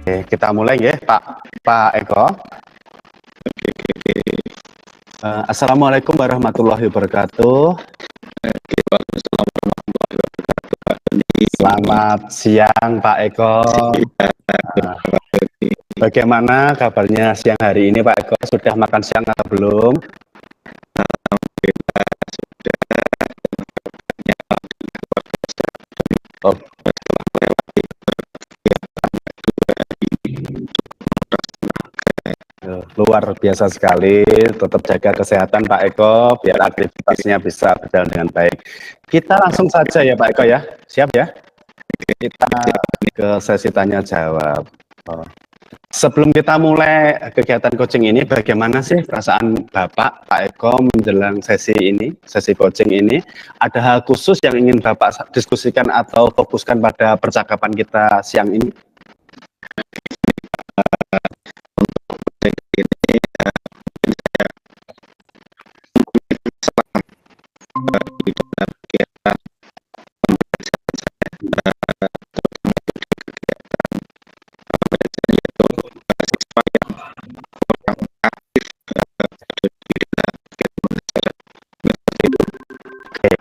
Kita mulai ya, Pak Eko. Assalamualaikum warahmatullahi wabarakatuh. Selamat siang, Pak Eko. Bagaimana kabarnya siang hari ini, Pak Eko? Sudah makan siang atau belum? Oh. Luar biasa sekali, tetap jaga kesehatan Pak Eko, biar aktivitasnya bisa berjalan dengan baik. Kita langsung saja ya Pak Eko ya, siap ya? Kita ke sesi tanya jawab. Sebelum kita mulai kegiatan coaching ini, bagaimana sih perasaan Bapak, Pak Eko menjelang sesi ini, sesi coaching ini? Ada hal khusus yang ingin Bapak diskusikan atau fokuskan pada percakapan kita siang ini?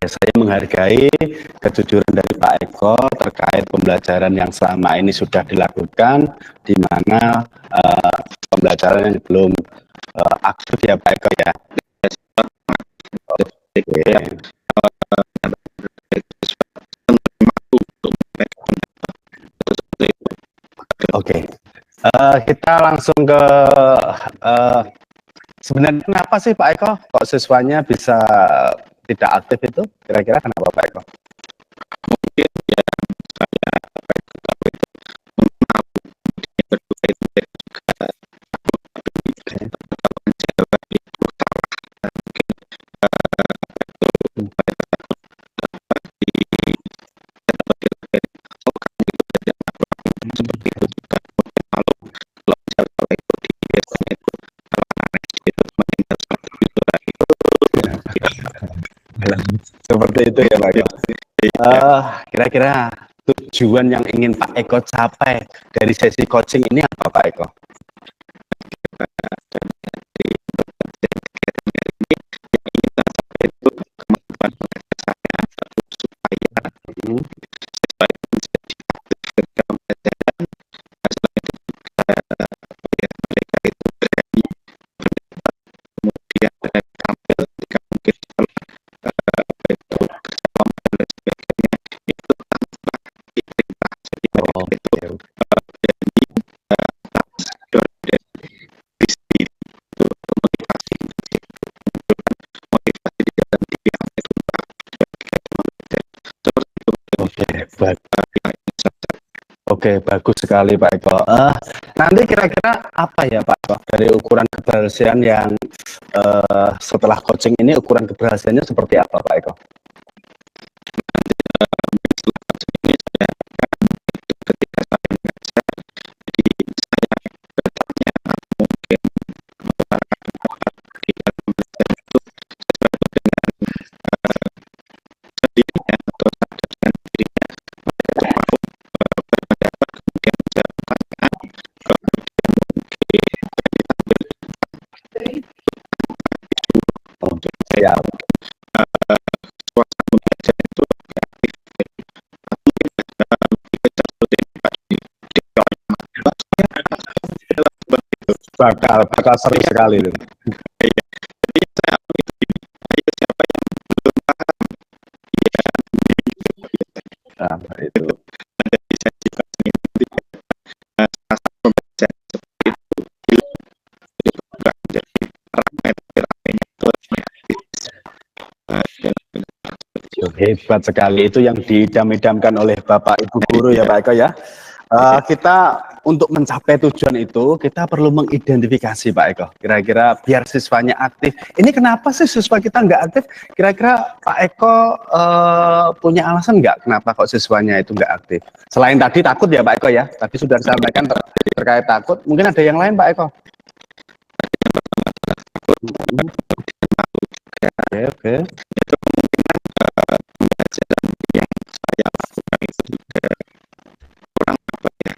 Saya menghargai kejujuran dari Pak Eko terkait pembelajaran yang selama ini sudah dilakukan, di mana pembelajaran yang belum aktif ya Pak Eko ya. Oke. Kita langsung ke sebenarnya kenapa sih Pak Eko kok siswanya bisa tidak aktif itu? Kira-kira kenapa Pak Eko? Mungkin ya saya seperti itu ya Pak Eko. Kira-kira tujuan yang ingin Pak Eko capai dari sesi coaching ini apa Pak Eko? Oke, bagus sekali Pak Eko. Nanti kira-kira apa ya Pak Eko dari ukuran keberhasilan yang setelah coaching ini ukuran keberhasilannya seperti apa Pak Eko? Bakal seru sekali itu. Itu. Hebat sekali, itu yang diidam-idamkan oleh Bapak Ibu Guru ya Pak Eko ya. Kita untuk mencapai tujuan itu kita perlu mengidentifikasi Pak Eko. Kira-kira biar siswanya aktif. Ini kenapa sih siswa kita nggak aktif? Kira-kira Pak Eko punya alasan nggak kenapa kok siswanya itu nggak aktif? Selain tadi takut ya Pak Eko ya. Tadi sudah disampaikan terkait takut. Mungkin ada yang lain Pak Eko? Oke. Itu kemungkinan pembelajaran yang saya lakukan itu juga kurang apa ya,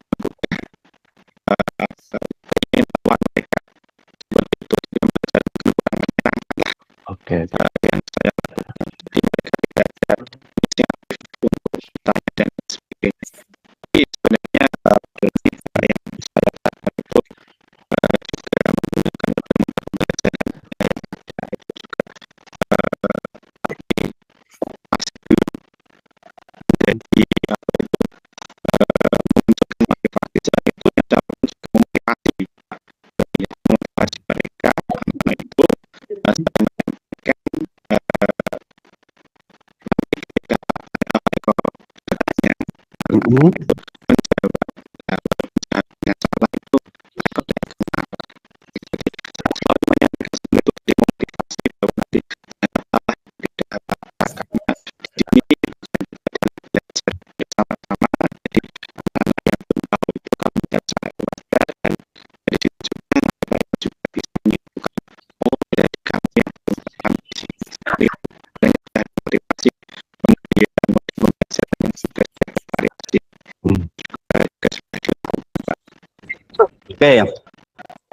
Oke,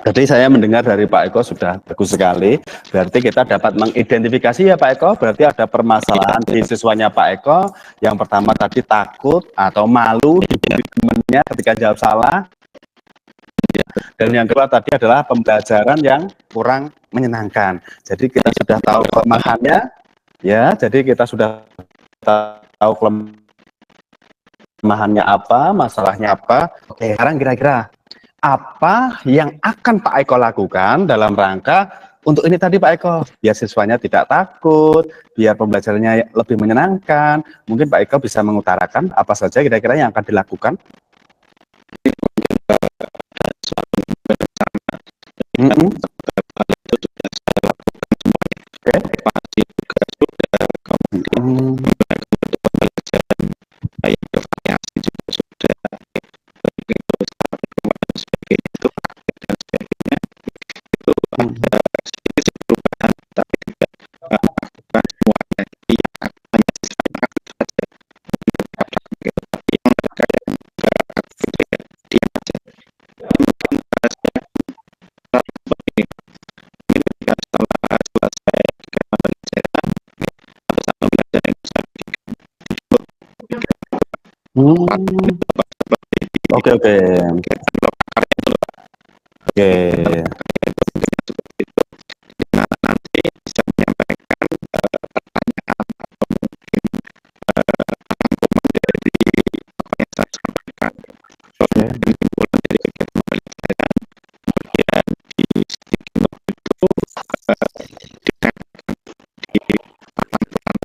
jadi saya mendengar dari Pak Eko sudah bagus sekali. Berarti kita dapat mengidentifikasi ya Pak Eko. Berarti ada permasalahan di siswanya Pak Eko. Yang pertama tadi takut atau malu dibully temannya ketika jawab salah. Dan yang kedua tadi adalah pembelajaran yang kurang menyenangkan. Jadi kita sudah tahu kelemahannya, ya. Jadi kita sudah tahu kelemahannya apa, masalahnya apa. Oke, sekarang kira-kira apa yang akan Pak Eko lakukan dalam rangka untuk ini tadi Pak Eko, biar siswanya tidak takut, biar pembelajarannya lebih menyenangkan. Mungkin Pak Eko bisa mengutarakan apa saja kira-kira yang akan dilakukan. Oke. Nanti bisa menyampaikan pertanyaan atau mungkin rangkuman dari apa yang saya sampaikan. Kesimpulan dari kegiatan pembelajaran, kemudian di sticky note itu ditempelkan di papan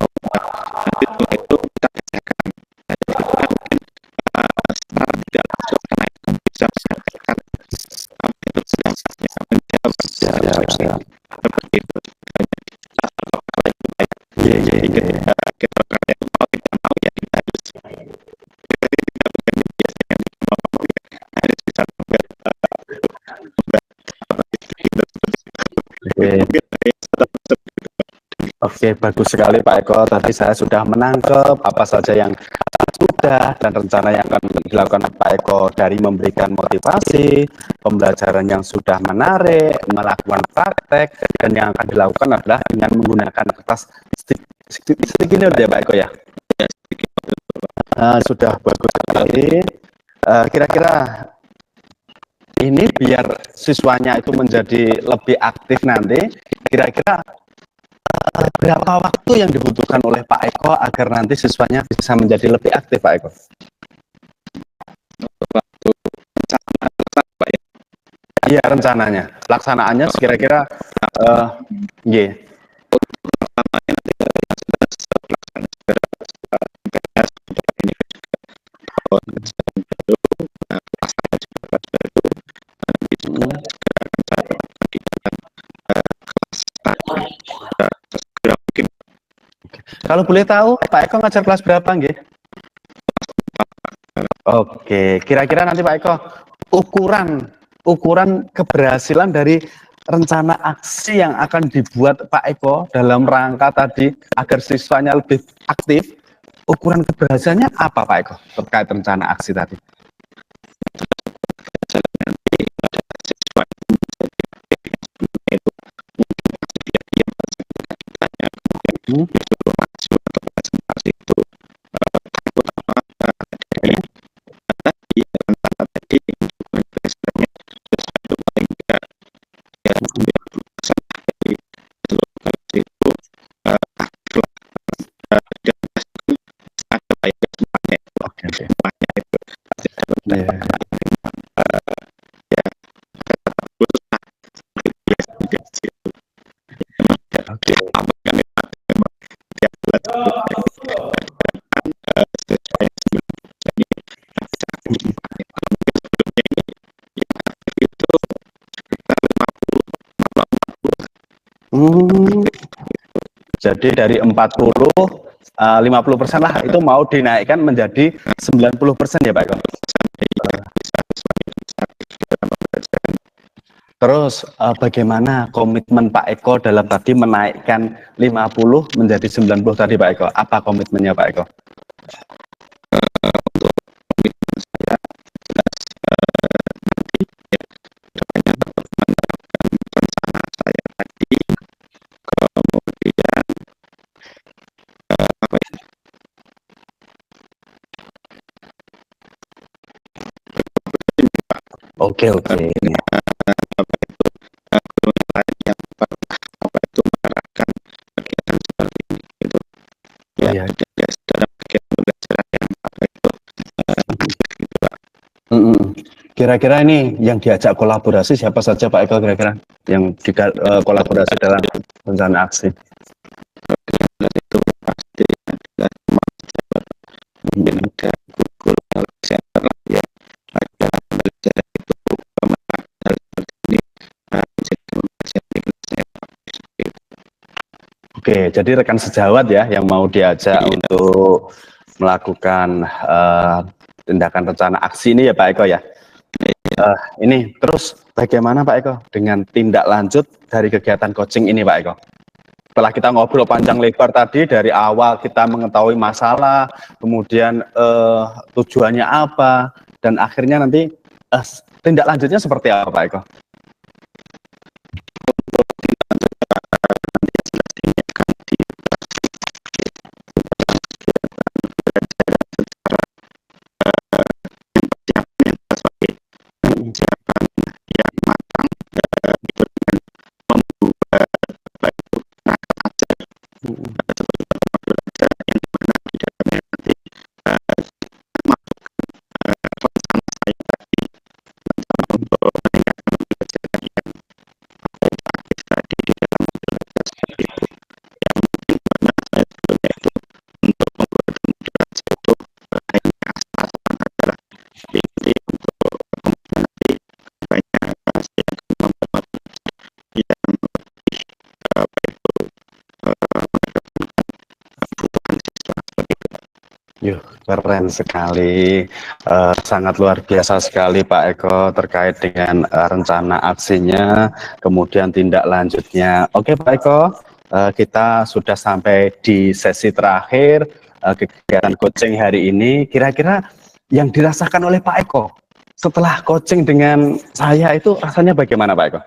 obat. Nanti setelah itu kita bacakan. Jadi kita mungkin secara tidak langsung karena itu bisa menyampaikan itu dampaknya menjawab seperti itu. Jadi kita kalau mau tidak mau ya kita harus harus bisa Oke, bagus sekali Pak Eko. Tadi saya sudah menangkap apa saja yang sudah dan rencana yang akan dilakukan Pak Eko dari memberikan motivasi, pembelajaran yang sudah menarik, melakukan praktek, dan yang akan dilakukan adalah dengan menggunakan kertas sticky note ya Pak Eko ya. Sudah bagus sekali. Kira-kira ini biar siswanya itu menjadi lebih aktif nanti, kira-kira berapa waktu yang dibutuhkan oleh Pak Eko agar nanti siswanya bisa menjadi lebih aktif Pak Eko? Iya rencananya, pelaksanaannya kira-kira Kalau boleh tahu Pak Eko ngajar kelas berapa nggih? Oke, kira-kira nanti Pak Eko ukuran keberhasilan dari rencana aksi yang akan dibuat Pak Eko dalam rangka tadi agar siswanya lebih aktif, ukuran keberhasilannya apa Pak Eko terkait rencana aksi tadi? Jadi dari 40, 50% lah itu mau dinaikkan menjadi 90% ya Pak Eko. Terus bagaimana komitmen Pak Eko dalam tadi menaikkan 50 menjadi 90 tadi Pak Eko? Apa komitmennya Pak Eko? Untuk komitmen saya jelas nanti ya, Oke, oke. apa itu guru lain yang pernah apa itu mengarahkan kegiatan seperti ini gitu Oh ya, ya. dalam kegiatan pembelajaran yang apa itu gitu Pak. Kira-kira ini yang diajak kolaborasi siapa saja Pak Eko kira-kira yang kolaborasi dalam rencana aksi? Itu pasti adalah teman pejabat, mungkin ada guru center lah ya, ada pembelajaran itu pemerintah hal seperti ini jadi pembelajaran seperti itu. Oke, jadi rekan sejawat ya yang mau diajak untuk melakukan tindakan rencana aksi ini ya Pak Eko ya. Ini terus bagaimana Pak Eko dengan tindak lanjut dari kegiatan coaching ini Pak Eko? Setelah kita ngobrol panjang lebar tadi dari awal kita mengetahui masalah, kemudian tujuannya apa, dan akhirnya nanti tindak lanjutnya seperti apa Pak Eko? Yuh, keren sekali, sangat luar biasa sekali Pak Eko terkait dengan rencana aksinya, kemudian tindak lanjutnya. Oke Pak Eko, kita sudah sampai di sesi terakhir kegiatan coaching hari ini. Kira-kira yang dirasakan oleh Pak Eko setelah coaching dengan saya itu rasanya bagaimana Pak Eko?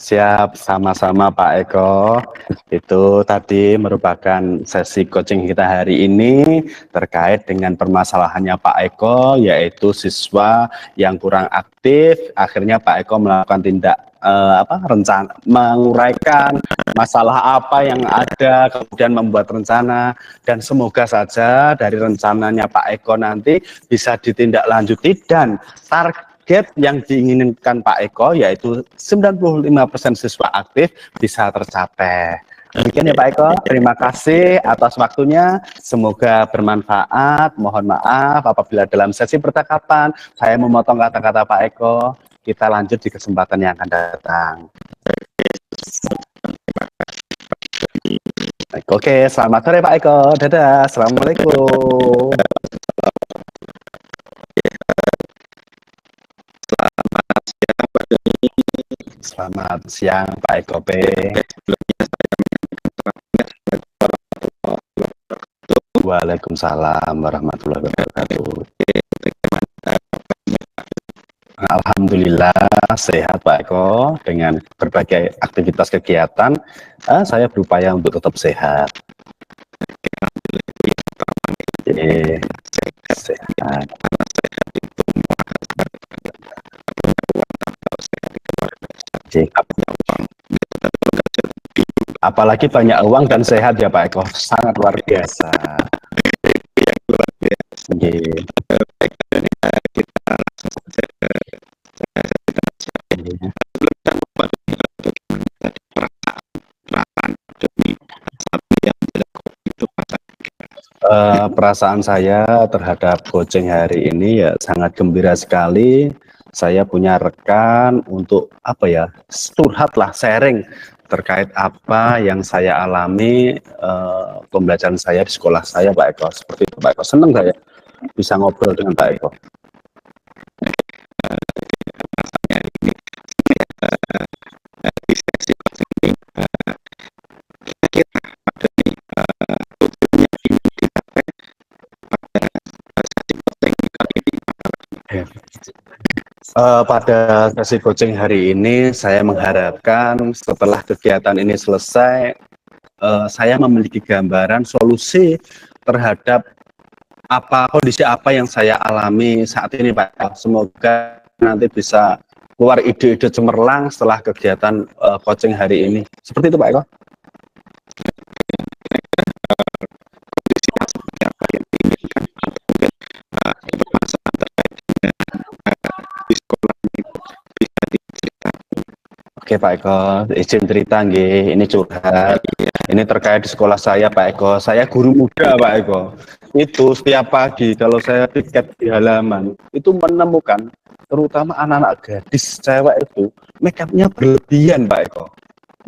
Siap, sama-sama Pak Eko. Itu tadi merupakan sesi coaching kita hari ini terkait dengan permasalahannya Pak Eko, yaitu siswa yang kurang aktif. Akhirnya Pak Eko melakukan tindak rencana, menguraikan masalah apa yang ada, kemudian membuat rencana, dan semoga saja dari rencananya Pak Eko nanti bisa ditindaklanjuti dan target yang diinginkan Pak Eko yaitu 95% siswa aktif bisa tercapai. Demikian ya Pak Eko, terima kasih atas waktunya, semoga bermanfaat. Mohon maaf apabila dalam sesi percakapan saya memotong kata-kata Pak Eko. Kita lanjut di kesempatan yang akan datang. Oke, selamat sore Pak Eko. Dadah, assalamualaikum. Selamat siang Pak Eko P. Waalaikumsalam warahmatullahi wabarakatuh. Alhamdulillah sehat Pak Eko, dengan berbagai aktivitas kegiatan saya berupaya untuk tetap sehat. Sehat. Apalagi banyak uang dan sehat ya Pak Eko, sangat luar biasa. Perasaan saya terhadap coaching hari ini ya sangat gembira sekali. Saya punya rekan untuk apa ya, curhat lah, sharing terkait apa yang saya alami pembelajaran saya di sekolah saya, Pak Eko. Seperti itu, Pak Eko. Seneng saya bisa ngobrol dengan Pak Eko. Rasanya ini di sesi coaching ini kira-kira pada tujuannya ini dicapai pada sesi coaching kali ini. Ya. Pada sesi coaching hari ini saya mengharapkan setelah kegiatan ini selesai, saya memiliki gambaran solusi terhadap kondisi apa yang saya alami saat ini, Pak. Semoga nanti bisa keluar ide-ide cemerlang setelah kegiatan coaching hari ini. Seperti itu, Pak Eko. Kondisi seperti apa yang diinginkan atau mungkin permasalahan terkait dengan di sekolah ini bisa diceritakan. Oke, Pak Eko, izin cerita nggih, ini curhat. Ini terkait di sekolah saya, Pak Eko. Saya guru muda, Pak Eko. Itu setiap pagi kalau saya piket di halaman, itu menemukan terutama anak-anak gadis cewek itu make up-nya berlebihan, Pak Eko.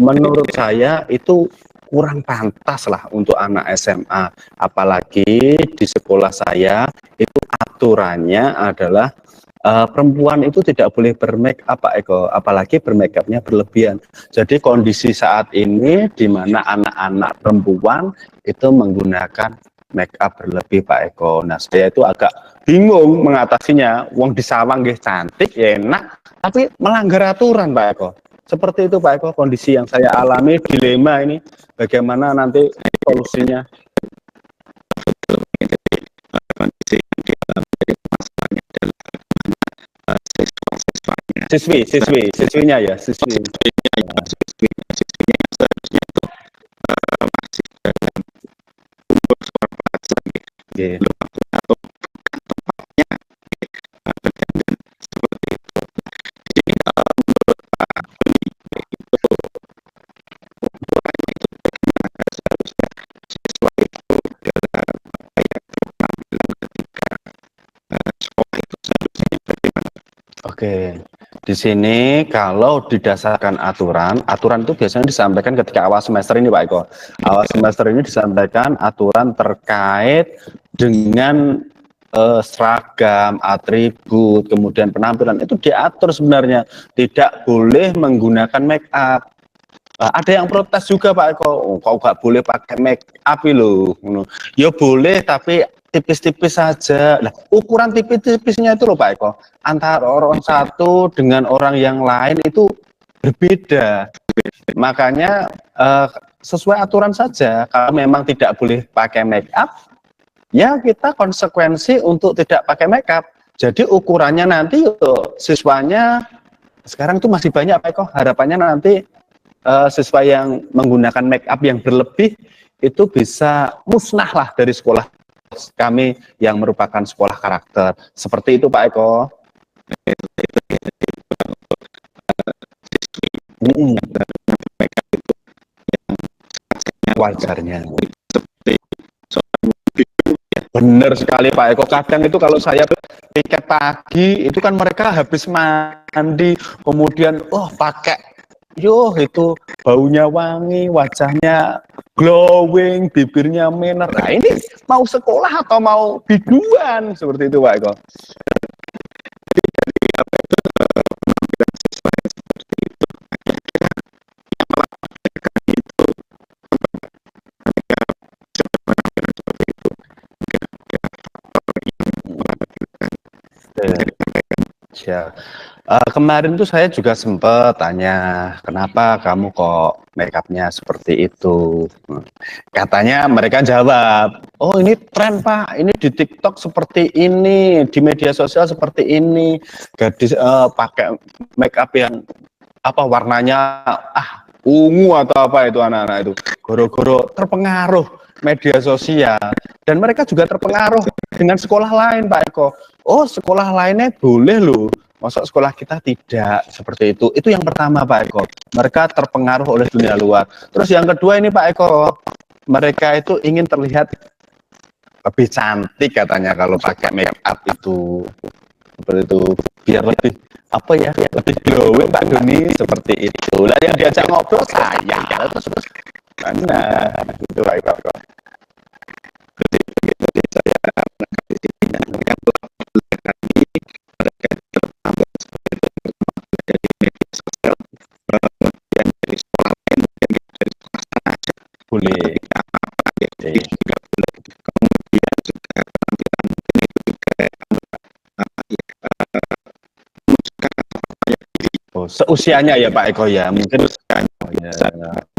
Menurut saya itu kurang pantas lah untuk anak SMA. Apalagi di sekolah saya itu aturannya adalah perempuan itu tidak boleh bermake up, Pak Eko, apalagi bermake up-nya berlebihan. Jadi kondisi saat ini di mana anak-anak perempuan itu menggunakan make up berlebih, Pak Eko. Nah, saya itu agak bingung mengatasinya. Wong disawang nggih cantik, ya enak, tapi melanggar aturan, Pak Eko. Seperti itu, Pak Eko, kondisi yang saya alami, dilema ini. Bagaimana nanti solusinya? Jadi kondisi yang dialami dari masalahnya adalah siswa-siswanya, Siswinya ya, siswi. siswinya seharusnya itu masih dalam umur sekolah Yeah. belum waktu atau tempatnya berdandan seperti itu. Jadi menurut Pak Doni itu ukurannya itu bagaimana seharusnya siswa itu dalam apa ya penampilan ketika sekolah itu seharusnya bagaimana? Oke, di sini kalau didasarkan aturan itu biasanya disampaikan ketika awal semester ini, Pak Eko. Awal semester ini disampaikan aturan terkait dengan seragam, atribut, kemudian penampilan itu diatur sebenarnya. Tidak boleh menggunakan make up. Ada yang protes juga, Pak Eko, oh, kok nggak boleh pakai make up loh. Ya boleh, tapi tipis-tipis saja. Nah, ukuran tipis-tipisnya itu loh, Pak Eko, antara orang satu dengan orang yang lain itu berbeda. Makanya sesuai aturan saja. Kalau memang tidak boleh pakai make up, ya kita konsekuensi untuk tidak pakai make up. Jadi ukurannya nanti siswanya sekarang itu masih banyak, Pak Eko. Harapannya nanti siswa yang menggunakan make up yang berlebih itu bisa musnah lah dari sekolah kami yang merupakan sekolah karakter. Seperti itu, Pak Eko. Wajarnya. Benar sekali, Pak Eko. Kadang itu kalau saya piket pagi itu kan mereka habis mandi, kemudian pakai itu baunya wangi, wajahnya glowing, bibirnya merah. Nah, ini mau sekolah atau mau biduan? Seperti itu, Pak Eko. Ya. Kemarin tuh saya juga sempat tanya, kenapa kamu kok make up-nya seperti itu? Katanya mereka jawab, oh ini tren Pak, ini di TikTok seperti ini, di media sosial seperti ini, gadis pakai make up yang warnanya ungu atau apa itu anak-anak itu, goro-goro terpengaruh media sosial, dan mereka juga terpengaruh dengan sekolah lain, Pak Eko. Oh, sekolah lainnya boleh loh, masa sekolah kita tidak, seperti itu. Itu yang pertama, Pak Eko. Mereka terpengaruh oleh dunia luar. Terus yang kedua ini, Pak Eko, mereka itu ingin terlihat lebih cantik katanya kalau pakai make up itu, seperti itu, biar lebih apa ya, lebih glowing Pak Doni, seperti itu. Lah yang diajak ngobrol saya, terus mana itu Pak Eko. Jadi saya menangkap di sini yang kami mereka tertambah dari media sosial, kemudian dari sekolah lain, kemudian dari sekolah sana aja. Boleh. Jadi juga boleh. Kemudian juga penampilan mungkin itu juga Oh, seusianya ya Pak Eko ya, mungkin. Oh, ya.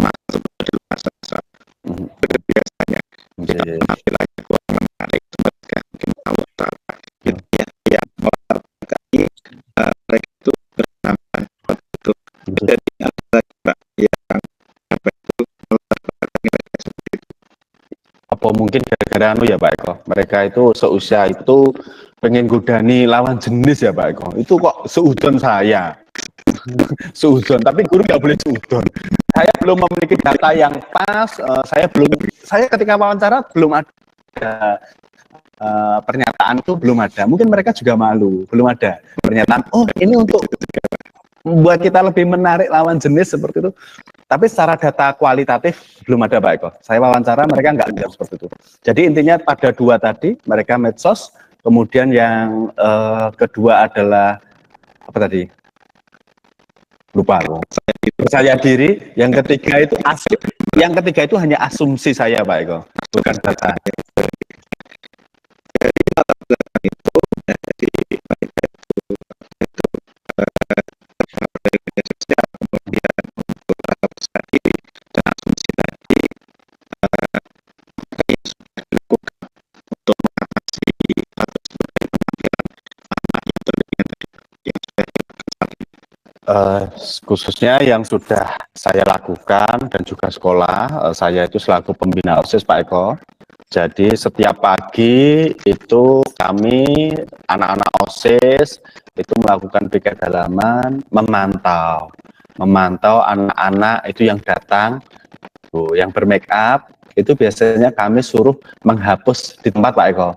Masuk di masa biasanya penampilannya kurang menarik, mereka mungkin awal ya kami mereka itu berpenampilan seperti itu. Jadi ada juga yang apa itu mereka seperti itu. Apa mungkin gara-gara anu ya Pak Eko, mereka itu seusia itu pengen godani lawan jenis ya Pak Eko, itu kok seudon saya. Seudon, tapi guru nggak boleh seudon. Saya belum memiliki data yang pas. Saya ketika wawancara belum ada pernyataan itu belum ada. Mungkin mereka juga malu, belum ada pernyataan. Oh ini untuk membuat kita lebih menarik lawan jenis seperti itu. Tapi secara data kualitatif belum ada Pak Eko. Saya wawancara mereka nggak jawab seperti itu. Jadi intinya pada dua tadi mereka medsos, kemudian yang kedua adalah apa tadi? Lupa loh. Percaya diri, yang ketiga itu yang ketiga itu hanya asumsi saya Pak Eko, bukan data. Dari latar belakang itu dari mereka itu dari media sosial, kemudian beberapa besar diri dan asumsi tadi yang sudah dilakukan untuk mengatasi atau sebagai penampilan anak yang berlebihan tadi yang sudah dilakukan saat ini. Khususnya yang sudah saya lakukan dan juga sekolah, saya itu selaku pembina OSIS Pak Eko. Jadi setiap pagi itu kami anak-anak OSIS itu melakukan piket halaman, memantau anak-anak itu yang datang, yang bermake up, itu biasanya kami suruh menghapus di tempat Pak Eko.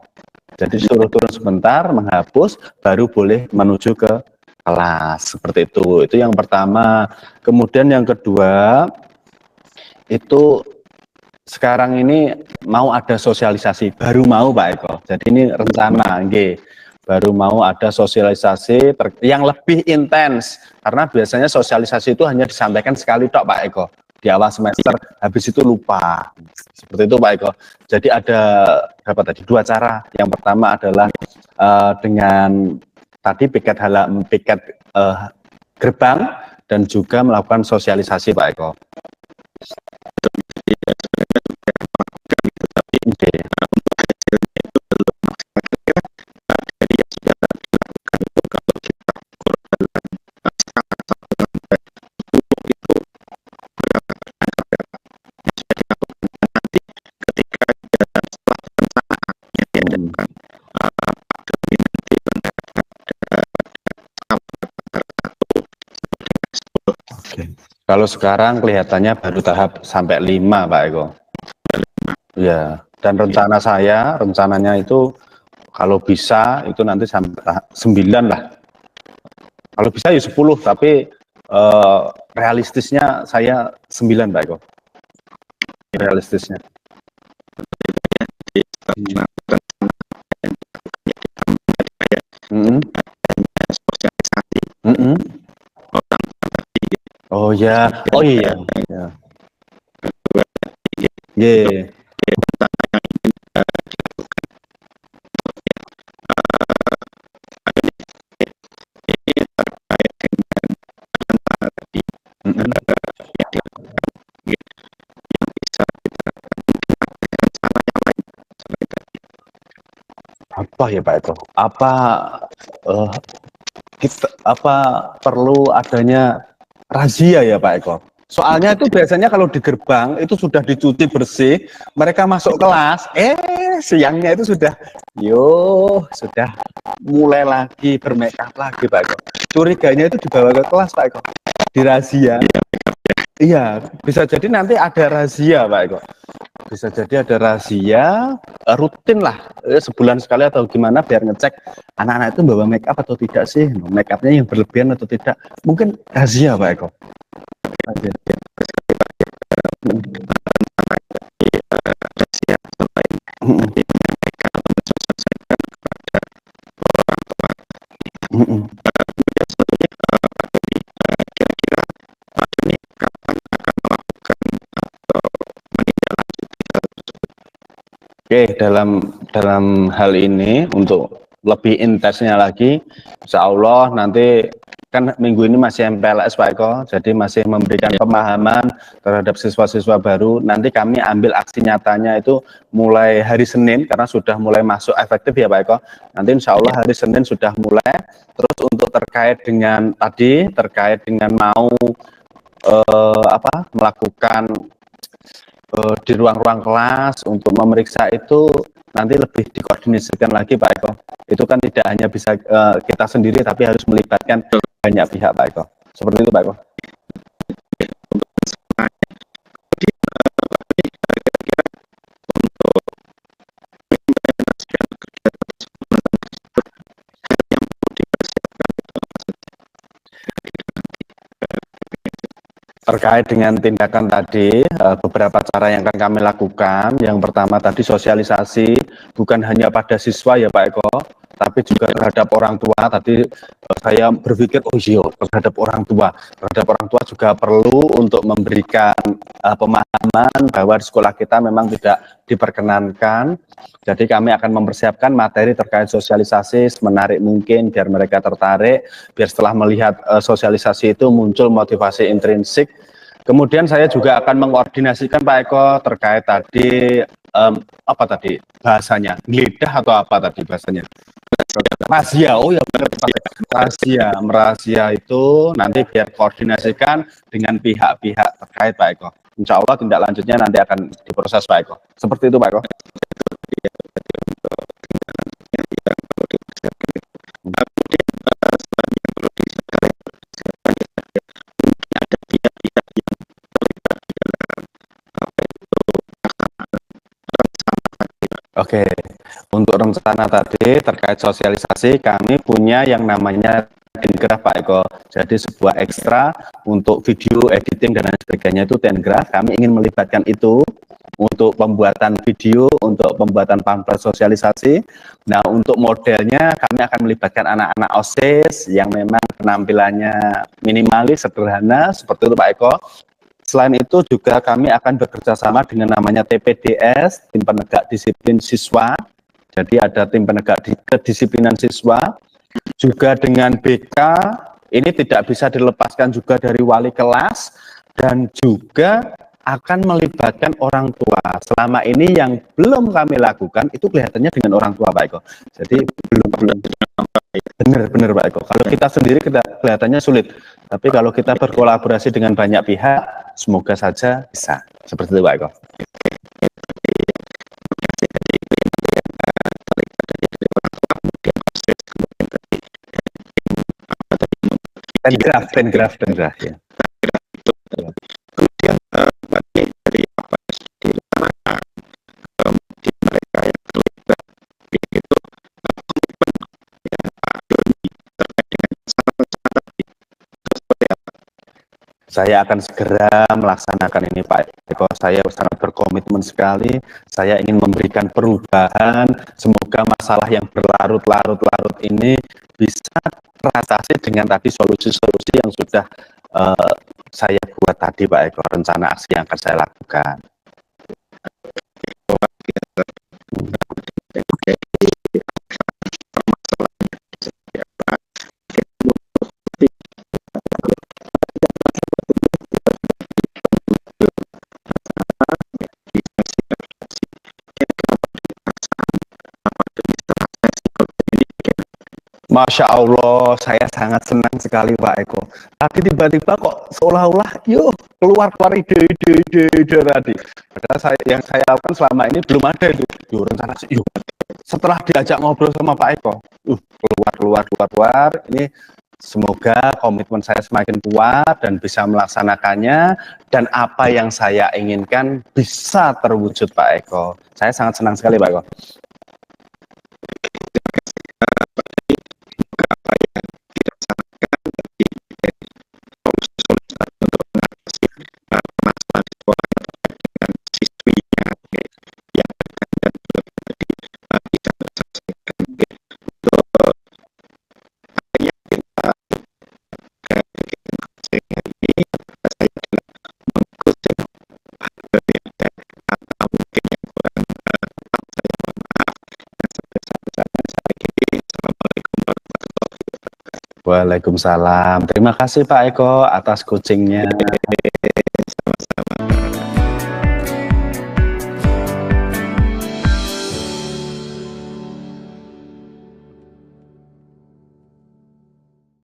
Jadi suruh turun sebentar, menghapus, baru boleh menuju ke kelas, seperti itu. Itu yang pertama. Kemudian yang kedua, itu sekarang ini mau ada sosialisasi, baru mau Pak Eko. Jadi ini rencana, baru mau ada sosialisasi yang lebih intens. Karena biasanya sosialisasi itu hanya disampaikan sekali tok Pak Eko. Di awal semester, habis itu lupa. Seperti itu Pak Eko. Jadi ada dua cara. Yang pertama adalah dengan tadi piket gerbang dan juga melakukan sosialisasi Pak Eko. Kalau sekarang kelihatannya baru tahap sampai 5 Pak Eko. Ya, dan rencananya itu kalau bisa itu nanti sampai tahap 9 lah. Kalau bisa ya 10, tapi realistisnya saya 9 Pak Eko. Realistisnya. Oh ya, oh iya. Ya. Yeah. Apa ya Pak Eko? Apa perlu adanya razia ya Pak Eko? Soalnya itu biasanya kalau di gerbang itu sudah dicuci bersih, mereka masuk kelas, siangnya itu sudah mulai lagi bermakeup lagi Pak Eko. Curiganya itu dibawa ke kelas Pak Eko, dirazia. Iya, bisa jadi nanti ada razia Pak Eko. Bisa jadi ada razia rutin lah, sebulan sekali atau gimana biar ngecek anak-anak itu bawa make up atau tidak sih, make upnya yang berlebihan atau tidak. Mungkin razia Pak Eko. Razia. Oke, dalam hal ini untuk lebih intensnya lagi, insya Allah nanti kan minggu ini masih MPLS Pak Eko, jadi masih memberikan pemahaman terhadap siswa-siswa baru. Nanti kami ambil aksi nyatanya itu mulai hari Senin karena sudah mulai masuk efektif ya Pak Eko. Nanti insya Allah hari Senin sudah mulai. Terus untuk terkait dengan tadi, terkait dengan mau melakukan di ruang-ruang kelas untuk memeriksa itu nanti lebih dikoordinasikan lagi Pak Eko. Itu kan tidak hanya bisa kita sendiri tapi harus melibatkan banyak pihak Pak Eko. Seperti itu Pak Eko. Terkait dengan tindakan tadi, beberapa cara yang akan kami lakukan. Yang pertama tadi sosialisasi, bukan hanya pada siswa ya Pak Eko, tapi juga terhadap orang tua. Tadi saya berpikir, oh iya, terhadap orang tua. Terhadap orang tua juga perlu untuk memberikan pemahaman bahwa di sekolah kita memang tidak diperkenankan. Jadi kami akan mempersiapkan materi terkait sosialisasi semenarik mungkin biar mereka tertarik, biar setelah melihat sosialisasi itu muncul motivasi intrinsik. Kemudian saya juga akan mengkoordinasikan Pak Eko terkait tadi apa tadi bahasanya, geledah atau apa tadi bahasanya? Rahasia, oh ya benar rahasia itu nanti biar koordinasikan dengan pihak-pihak terkait Pak Eko. Insya Allah tindak lanjutnya nanti akan diproses Pak Eko. Seperti itu Pak Eko. Oke, untuk rencana tadi terkait sosialisasi kami punya yang namanya Tengraph Pak Eko. Jadi sebuah ekstra untuk video editing dan lain sebagainya itu Tengraph. Kami ingin melibatkan itu untuk pembuatan video, untuk pembuatan pamflet sosialisasi. Nah, untuk modelnya kami akan melibatkan anak-anak OSIS yang memang penampilannya minimalis, sederhana, seperti itu Pak Eko. Selain itu juga kami akan bekerja sama dengan namanya TPDS, Tim Penegak Disiplin Siswa. Jadi ada Tim Penegak Kedisiplinan Siswa. Juga dengan BK, ini tidak bisa dilepaskan juga dari wali kelas. Dan juga akan melibatkan orang tua. Selama ini yang belum kami lakukan, itu kelihatannya dengan orang tua Pak Eko. Jadi belum. Benar Pak Eko. Kalau kita sendiri kelihatannya sulit. Tapi kalau kita berkolaborasi dengan banyak pihak, semoga saja bisa. Seperti itu Pak Eko. Tengraph ya. Kemudian dari apa di mereka yang terlibat itu Saya akan segera melaksanakan ini Pak Eko. Saya sangat berkomitmen sekali. Saya ingin memberikan perubahan. Semoga masalah yang berlarut-larut ini bisa teratasi dengan tadi solusi-solusi yang sudah saya buat tadi Pak Eko. Rencana aksi yang akan saya lakukan. Masya Allah, saya sangat senang sekali Pak Eko. Tadi tiba-tiba kok seolah-olah, yuk keluar ide tadi. Padahal yang saya lakukan selama ini belum ada itu. Yuk rencana, yuk. Setelah diajak ngobrol sama Pak Eko, keluar. Ini Semoga komitmen saya semakin kuat dan bisa melaksanakannya, dan apa yang saya inginkan bisa terwujud Pak Eko. Saya sangat senang sekali Pak Eko. Apa yang kita sampaikan tadi solusi untuk mengatasi masalah di sekolah dengan siswinya yang dan bisa terselesaikan untuk yang kita sehingga ini saya adalah mengkhususkan atau mungkin yang kurang tepat saya mohon maaf dan sebesar-besarnya saya akhiri. Assalamualaikum warahmatullahi wabarakatuh. Waalaikumsalam. Terima kasih Pak Eko atas coachingnya.